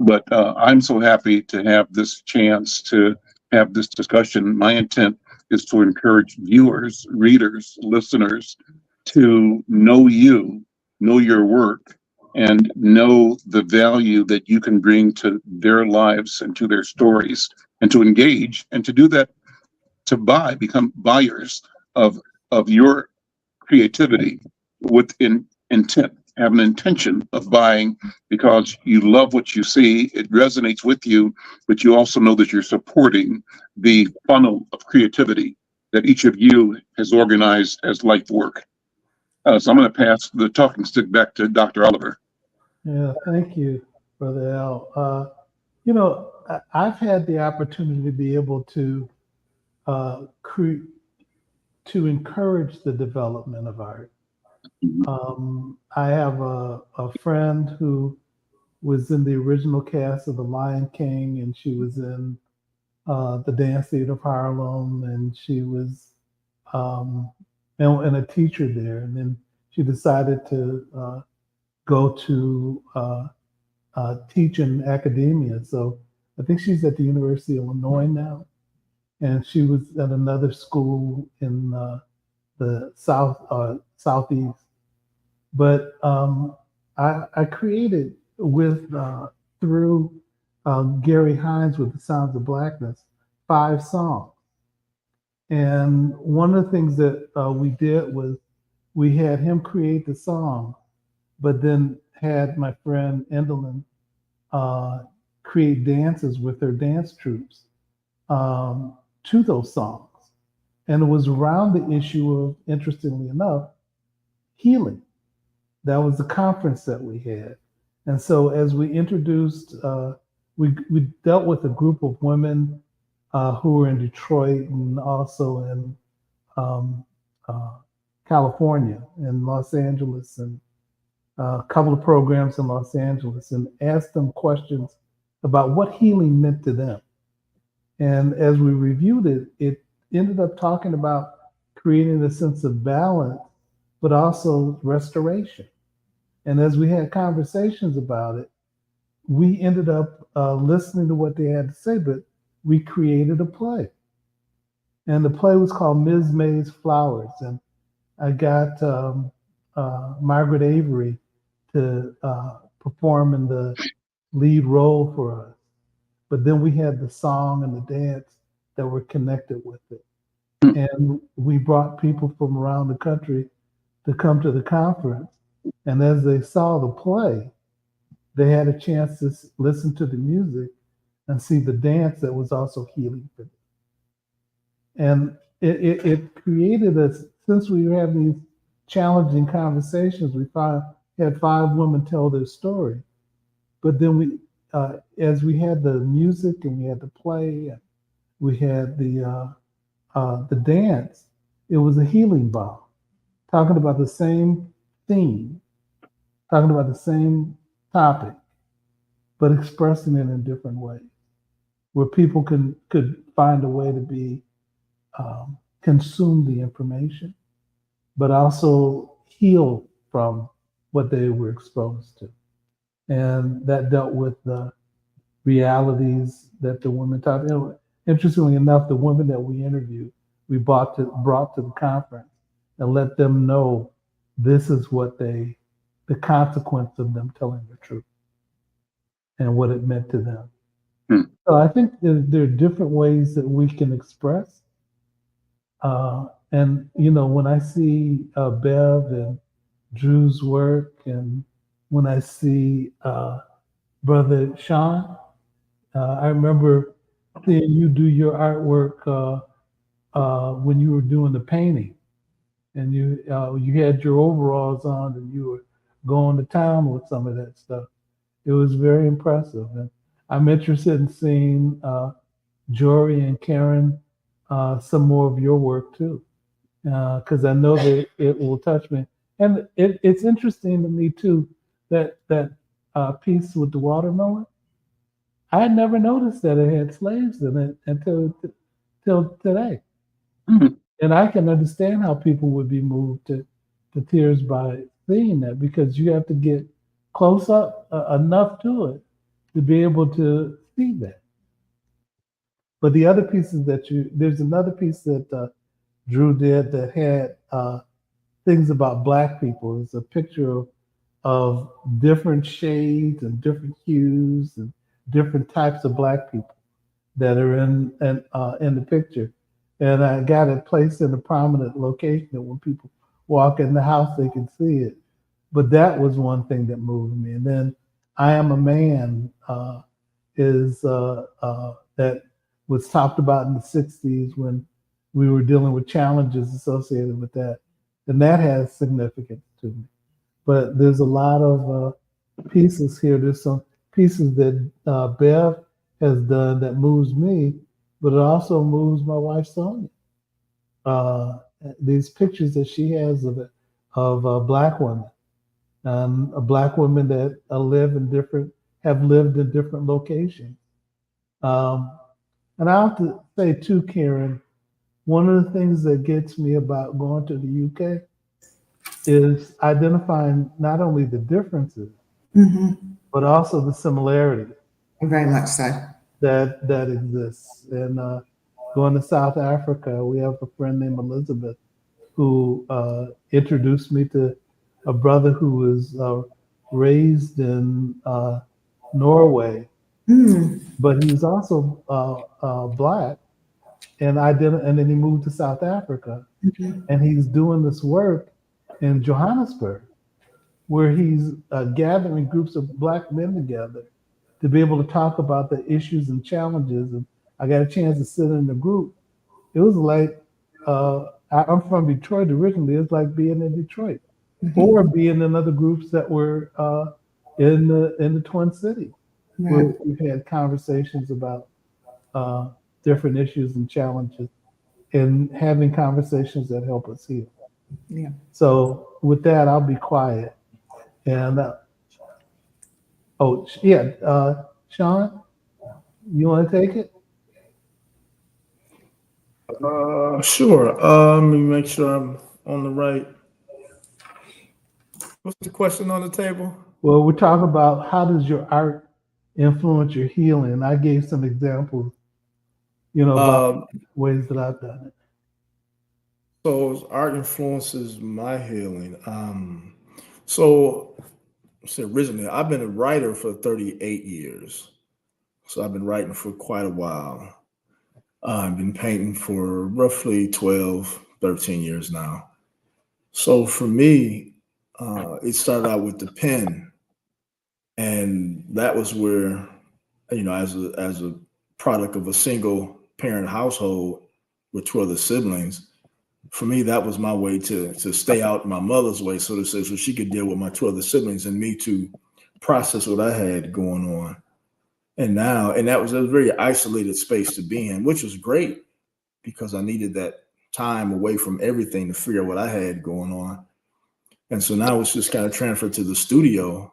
But I'm so happy to have this chance to have this discussion. My intent is to encourage viewers, readers, listeners to know you, know your work, and know the value that you can bring to their lives and to their stories, and to engage, and to do that, to buy, become buyers of your creativity with intent, have an intention of buying because you love what you see, it resonates with you, but you also know that you're supporting the funnel of creativity that each of you has organized as life work. So I'm going to pass the talking stick back to Dr. Oliver. Yeah, thank you, Brother Al. You know, I've had the opportunity to be able to to encourage the development of art. I have a friend who was in the original cast of The Lion King, and she was in the Dance Theater of Harlem, and she was and a teacher there. And then she decided to go to teach in academia. So I think she's at the University of Illinois now, and she was at another school in the southeast. But I created with through Gary Hines with the Sounds of Blackness 5 songs, and one of the things that we did was we had him create the song, but then had my friend Endelin create dances with her dance troops to those songs. And it was around the issue of, interestingly enough, healing. That was the conference that we had. And so as we introduced, we dealt with a group of women who were in Detroit and also in California and Los Angeles, and a couple of programs in Los Angeles, and asked them questions about what healing meant to them. And as we reviewed it, it ended up talking about creating a sense of balance, but also restoration. And as we had conversations about it, we ended up listening to what they had to say, but we created a play. And the play was called Ms. May's Flowers. And I got Margaret Avery to perform in the lead role for us. But then we had the song and the dance that were connected with it. And we brought people from around the country to come to the conference. And as they saw the play, they had a chance to listen to the music and see the dance that was also healing for them. And it created us, since we were having these challenging conversations, we had 5 women tell their story. But then we, as we had the music and we had the play and we had the dance, it was a healing balm, talking about the same theme, talking about the same topic, but expressing it in different ways, where people could find a way to be consume the information, but also heal from what they were exposed to. And that dealt with the realities that the women talked. Interestingly enough, the women that we interviewed, we brought to the conference and let them know this is what the consequence of them telling the truth and what it meant to them. So I think there are different ways that we can express. And, when I see Bev and Drew's work, and when I see Brother Sean, I remember seeing you do your artwork when you were doing the painting, and you had your overalls on and you were going to town with some of that stuff. It was very impressive, and I'm interested in seeing Jory and Karen some more of your work too. because I know that it will touch me. And it's interesting to me too that piece with the watermelon. I had never noticed that it had slaves in it until till today. Mhm. And I can understand how people would be moved to tears by seeing that, because you have to get close up enough to it to be able to see that. But the other pieces there's another piece that Drew did that had things about Black people. It's a picture of different shades and different hues and different types of Black people that are in the picture. And I got it placed in a prominent location that when people walk in the house, they can see it. But that was one thing that moved me. And then I Am a Man is that was talked about in the 60s when we were dealing with challenges associated with that. And that has significance to me. But there's a lot of pieces here. There's some pieces that Bev has done that moves me, but it also moves my wife Sonia. Uh, these pictures that she has of Black women, Black women that have lived in different locations. Um, and I have to say too, Karen, one of the things that gets me about going to the UK is identifying not only the differences, but also the similarities Very much so. that exists. And going to South Africa, we have a friend named Elizabeth who introduced me to a brother who was raised in Norway, but he's also Black, and and then he moved to South Africa, and he's doing this work in Johannesburg, where he's gathering groups of Black men together to be able to talk about the issues and challenges. And I got a chance to sit in the group. It was like, I'm from Detroit originally. It's like being in Detroit or being in other groups that were in the Twin Cities, where we've had conversations about different issues and challenges and having conversations that help us heal. Yeah. So with that, I'll be quiet. And Sean, you want to take it? Sure. Let me make sure I'm on the right. What's the question on the table? Well, we're talking about how does your art influence your healing. I gave some examples, about ways that I've done it. So art influences my healing. So originally I've been a writer for 38 years. So I've been writing for quite a while. I've been painting for roughly 12, 13 years now. So for me, it started out with the pen. And that was where, as a product of a single parent household with 2 other siblings, for me, that was my way to stay out my mother's way, so to say, so she could deal with my 2 other siblings and me to process what I had going on. And that was a very isolated space to be in, which was great because I needed that time away from everything to figure out what I had going on. And so now it's just kind of transferred to the studio.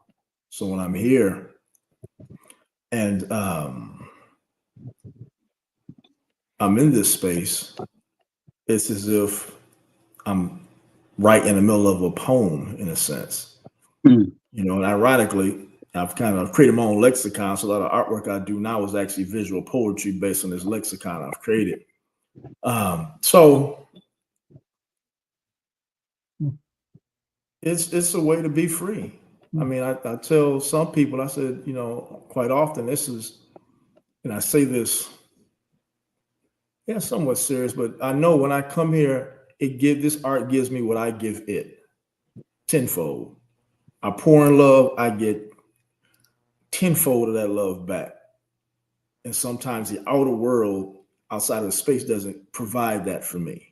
So when I'm here and I'm in this space, it's as if I'm right in the middle of a poem in a sense. Mm. And ironically, I've kind of created my own lexicon. So a lot of artwork I do now is actually visual poetry based on this lexicon I've created. So it's a way to be free. I mean, I tell some people, I said, quite often this is, and I say this, somewhat serious, but I know when I come here, this art gives me what I give it tenfold. I pour in love, I get tenfold of that love back. And sometimes the outer world outside of the space doesn't provide that for me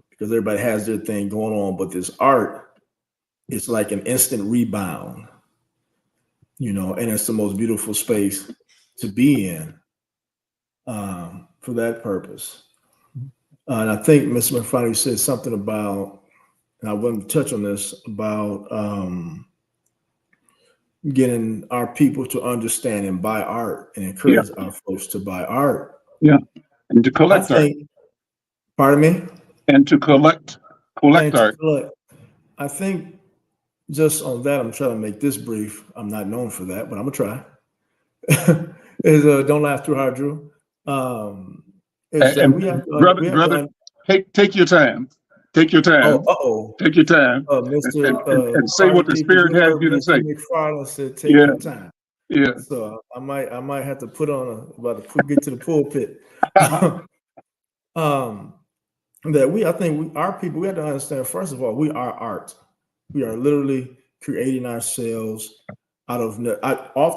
because everybody has their thing going on. But this art, it's like an instant rebound, and it's the most beautiful space to be in for that purpose. And I think Mr. McFarlane said something about, and I want to touch on this, about getting our people to understand and buy art and Yeah, encourage our folks to buy art. yeah. And to I collect art. think, pardon me? And to collect And to art. collect. I think just on that, I'm trying to make this brief. I'm not known for that, but I'm gonna try. Is don't laugh too hard, Drew. Is that And we have to, brother, take your time. Take your time. Take your time. And say what the Spirit has you to say. Mr. McFarlane said, "Take Yeah, your time." yeah. So I might have to put on get to the pulpit. I think our people, we have to understand, first of all, we are art. We are literally creating ourselves often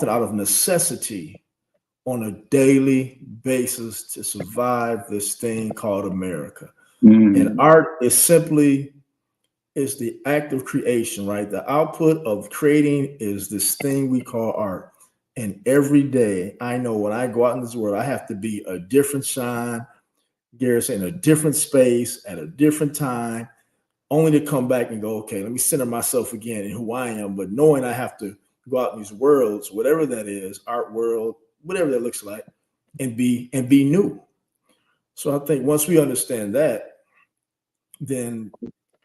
out of necessity on a daily basis to survive this thing called America. And art is the act of creation, right? The output of creating is this thing we call art. And every day, I know when I go out in this world, I have to be a different shine, Garrett, in a different space at a different time, only to come back and go, okay, let me center myself again in who I am. But knowing I have to go out in these worlds, whatever that is, art world, whatever that looks like, and be new. So I think once we understand that, then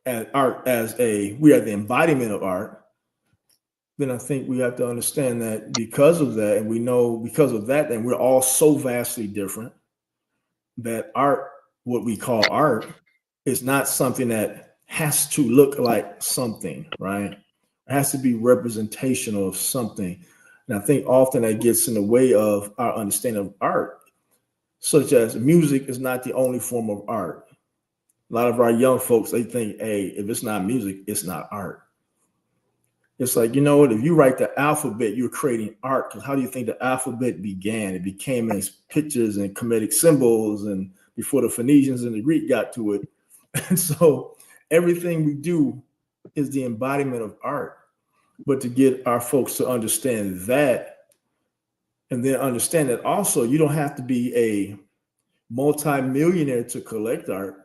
at art we are the embodiment of art, then I think we have to understand that because of that, and we know because of that, then we're all so vastly different that art, what we call art, is not something that has to look like something, right? It has to be representational of something. And I think often that gets in the way of our understanding of art, such as music is not the only form of art. A lot of our young folks, they think, hey, if it's not music, it's not art. It's like, you know what, if you write the alphabet, you're creating art. Because how do you think the alphabet began? It became as pictures and comedic symbols, and before the Phoenicians and the Greek got to it. And so everything we do is the embodiment of art. But to get our folks to understand that, and then understand that also you don't have to be a multi-millionaire to collect art.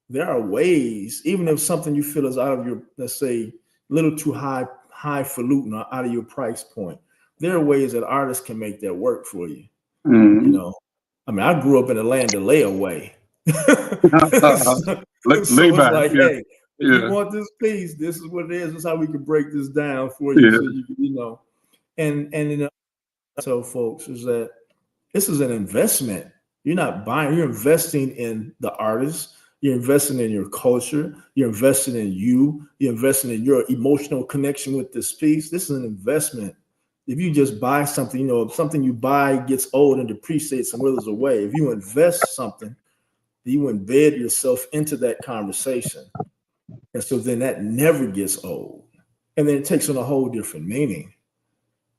There are ways, even if something you feel is out of your, let's say, a little too highfalutin or out of your price point, there are ways that artists can make that work for you. You know, I mean, I grew up in a land of layaway. So it's like, hey, if you want this piece, this is what it is. This is how we can break this down for you. So you can, and tell folks is that this is an investment. You're not buying, you're investing in the artist. You're investing in your culture. You're investing in you. You're investing in your emotional connection with this piece. This is an investment. If you just buy something, something you buy gets old and depreciates and withers away. If you invest something, you embed yourself into that conversation. And so then that never gets old. And then it takes on a whole different meaning.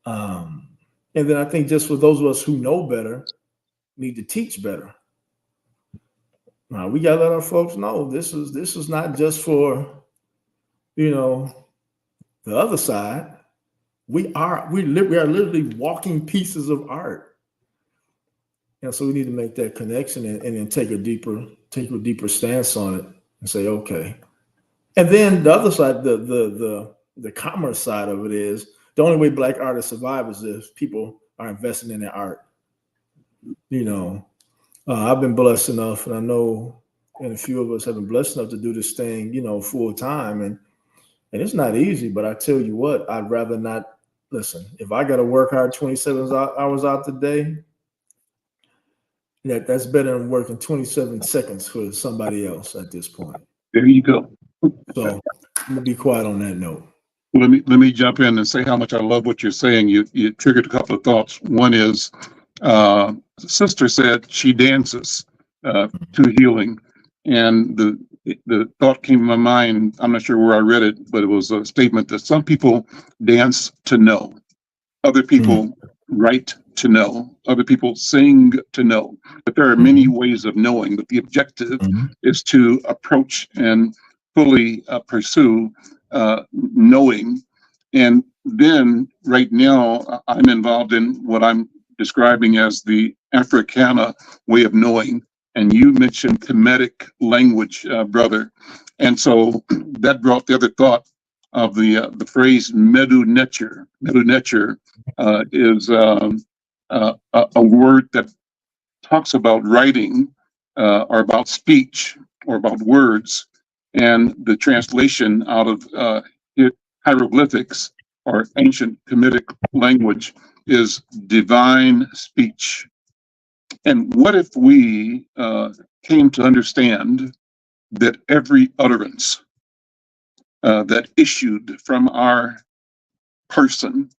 And then I think just for those of us who know better, need to teach better. Now we gotta let our folks know this is not just for, the other side. We are literally walking pieces of art. And so we need to make that connection and then take a deeper stance on it and say, okay. And then the other side, the commerce side of it is the only way Black artists survive is if people are investing in their art. I've been blessed enough, and I know, and a few of us have been blessed enough to do this thing, full time, and it's not easy. But I tell you what, I'd rather not. Listen, if I got to work hard 27 hours out the day, that's better than working 27 seconds for somebody else at this point. There you go. So I'm gonna be quiet on that note. Let me jump in and say how much I love what you're saying. You triggered a couple of thoughts. One is, sister said she dances to healing, and the thought came to my mind. I'm not sure where I read it, but it was a statement that some people dance to know, other people write to know, other people sing to know. But there are many ways of knowing. But the objective is to approach and fully pursue knowing. And then right now I'm involved in what I'm describing as the Africana way of knowing, and you mentioned comedic language, brother. And so that brought the other thought of the phrase medu netur. Medu netur is a word that talks about writing or about speech or about words, and the translation out of hieroglyphics or ancient Kemetic language is divine speech. And what if we came to understand that every utterance that issued from our person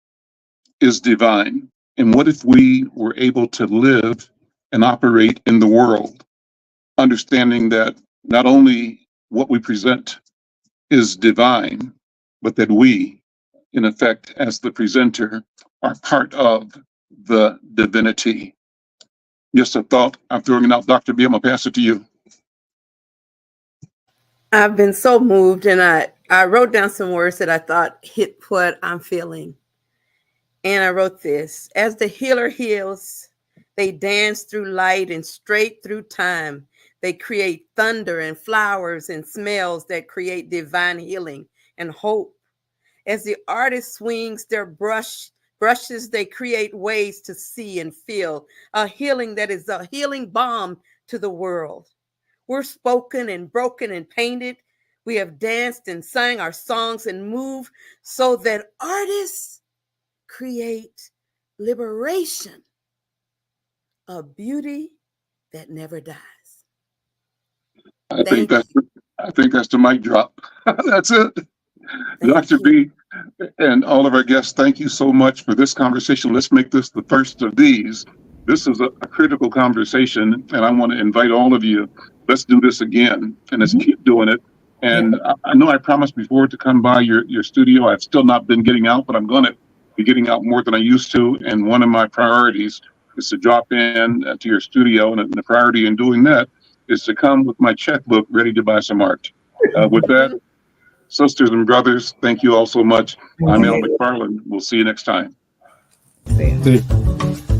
is divine? And what if we were able to live and operate in the world, understanding that not only what we present is divine, but that we, in effect, as the presenter, are part of the divinity? Just a thought. I'm throwing it out. Dr. B, I'm going to pass it to you. I've been so moved, and I wrote down some words that I thought hit what I'm feeling. And I wrote this: as the healer heals, they dance through light and straight through time. They create thunder and flowers and smells that create divine healing and hope. As the artist swings their brushes, they create ways to see and feel a healing that is a healing balm to the world. We're spoken and broken and painted. We have danced and sang our songs and moved so that artists create liberation, a beauty that never dies. I think that's the mic drop. That's it. Dr. B and all of our guests, thank you so much for this conversation. Let's make this the first of these. This is a critical conversation, and I want to invite all of you. Let's do this again, and let's keep doing it. And I know I promised before to come by your studio. I've still not been getting out, but I'm going to be getting out more than I used to. And one of my priorities is to drop in to your studio, and the priority in doing that is to come with my checkbook ready to buy some art. With that, sisters and brothers, thank you all so much. I'm Al McFarlane. We'll see you next time. See you.